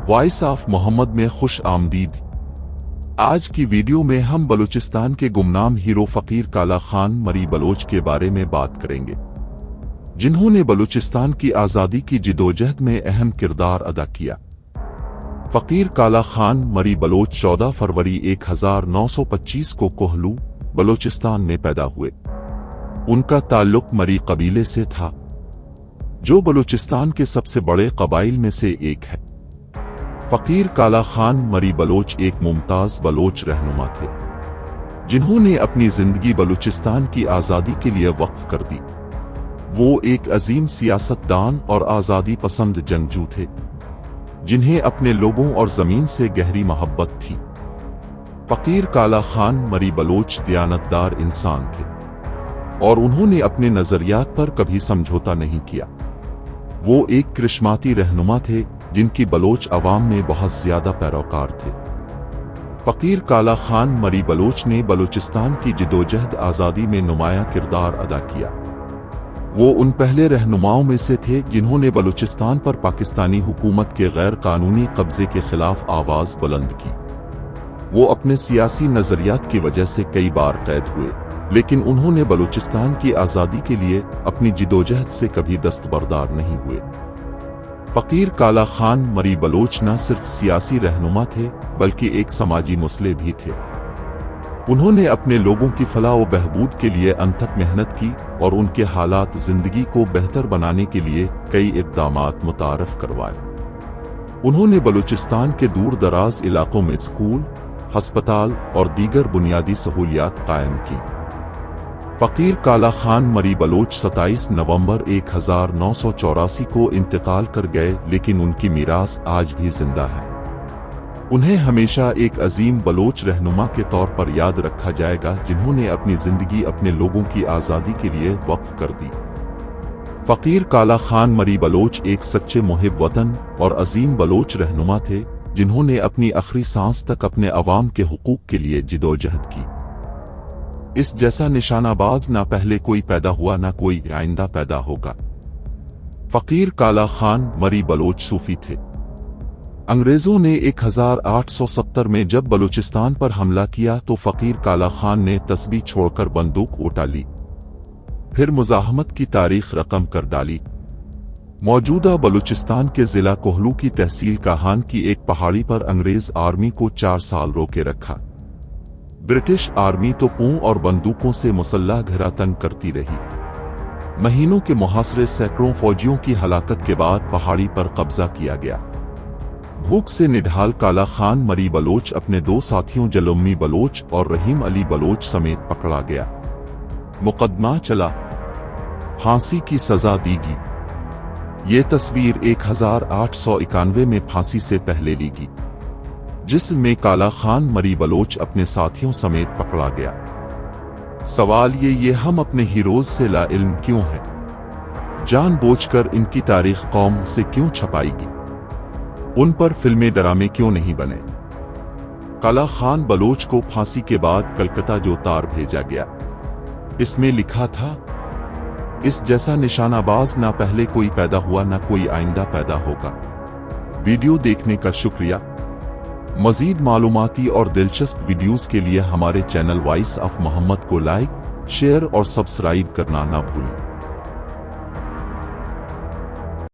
Voice of Mohammad में खुश आमदीद। आज की वीडियो में हम बलूचिस्तान के गुमनाम हीरो फकीर काला खान मरी बलोच के बारे में बात करेंगे, जिन्होंने बलूचिस्तान की आज़ादी की जिदोजहद में अहम किरदार अदा किया। फकीर काला खान मरी बलोच 14 फरवरी 1925 को कोहलू, बलूचिस्तान में पैदा हुए। उनका ताल्लुक मरी कबीले से था, जो बलूचिस्तान के सबसे बड़े कबाइल में से एक है। फकीर काला खान मरी बलोच एक मुमताज बलोच रहनुमा थे, जिन्होंने अपनी जिंदगी बलूचिस्तान की आज़ादी के लिए वक्फ कर दी। वो एक अजीम सियासतदान और आज़ादी पसंद जंगजू थे, जिन्हें अपने लोगों और ज़मीन से गहरी मोहब्बत थी। फकीर काला खान मरी बलोच दियानतदार इंसान थे और उन्होंने अपने नज़रियात पर कभी समझौता नहीं किया। वो एक करिश्माती रहनुमा थे, जिनकी बलोच अवाम में बहुत ज्यादा पैरोकार थे। फकीर काला खान मरी बलोच ने बलूचिस्तान की जिदोजहद आज़ादी में नुमाया किरदार अदा किया। वो उन पहले रहनुमाओं में से थे जिन्होंने बलूचिस्तान पर पाकिस्तानी हुकूमत के गैर कानूनी कब्जे के खिलाफ आवाज बुलंद की। वो अपने सियासी नजरियात की वजह से कई बार कैद हुए, लेकिन उन्होंने बलूचिस्तान की आज़ादी के लिए अपनी जिदोजहद से कभी दस्तबरदार नहीं हुए। फकीर काला खान मरी बलोच न सिर्फ सियासी रहनुमा थे, बल्कि एक समाजी मुसल्ह भी थे। उन्होंने अपने लोगों की फलाह व बहबूद के लिए अनथक मेहनत की और उनके हालात जिंदगी को बेहतर बनाने के लिए कई इक़दामात मुतारफ करवाए। उन्होंने बलूचिस्तान के दूर दराज इलाकों में स्कूल, हस्पताल और दीगर बुनियादी सहूलियात कायम की। फकीर काला खान मरी बलोच 27 नवंबर 1984 को इंतकाल कर गए, लेकिन उनकी मीरास आज भी जिंदा है। उन्हें हमेशा एक अजीम बलोच रहनुमा के तौर पर याद रखा जाएगा, जिन्होंने अपनी जिंदगी अपने लोगों की आज़ादी के लिए वक्फ कर दी। फकीर काला खान मरी बलोच एक सच्चे मुहिब वतन और अजीम बलोच रहनुमा थे, जिन्होंने अपनी आखिरी सांस तक अपने अवाम के हुकूक के लिए जिदोजहद की। इस जैसा निशानाबाज ना पहले कोई पैदा हुआ, ना कोई आइंदा पैदा होगा। फकीर काला खान मरी बलोच सूफी थे। अंग्रेजों ने 1870 में जब बलूचिस्तान पर हमला किया तो फकीर काला खान ने तस्बीह छोड़कर बंदूक उठा ली, फिर मुजाहमत की तारीख रकम कर डाली। मौजूदा बलूचिस्तान के जिला कोहलू की तहसील काहान की एक पहाड़ी पर अंग्रेज आर्मी को 4 साल रोके रखा। ब्रिटिश आर्मी तो तोपों और बंदूकों से मुसल्लह घेरा तंग करती रही। महीनों के मुहासरे, सैकड़ों फौजियों की हलाकत के बाद पहाड़ी पर कब्जा किया गया। भूख से निढाल काला खान मरी बलोच अपने 2 साथियों जलोमी बलोच और रहीम अली बलोच समेत पकड़ा गया। मुकदमा चला, फांसी की सजा दी गई। ये तस्वीर 1891 में फांसी से पहले ली गई, जिसमें काला खान मरी बलोच अपने साथियों समेत पकड़ा गया। सवाल ये हम अपने हीरोज से लाइल्म क्यों हैं? जानबूझकर इनकी तारीख कौम से क्यों छपाएगी? उन पर फिल्में ड्रामे क्यों नहीं बने? काला खान बलोच को फांसी के बाद कलकत्ता जो तार भेजा गया, इसमें लिखा था, इस जैसा निशानाबाज ना पहले कोई पैदा हुआ, ना कोई आइंदा पैदा होगा। वीडियो देखने का शुक्रिया। मजीद मालूमाती और दिलचस्प वीडियोस के लिए हमारे चैनल वॉइस ऑफ मोहम्मद को लाइक, शेयर और सब्सक्राइब करना ना भूलें।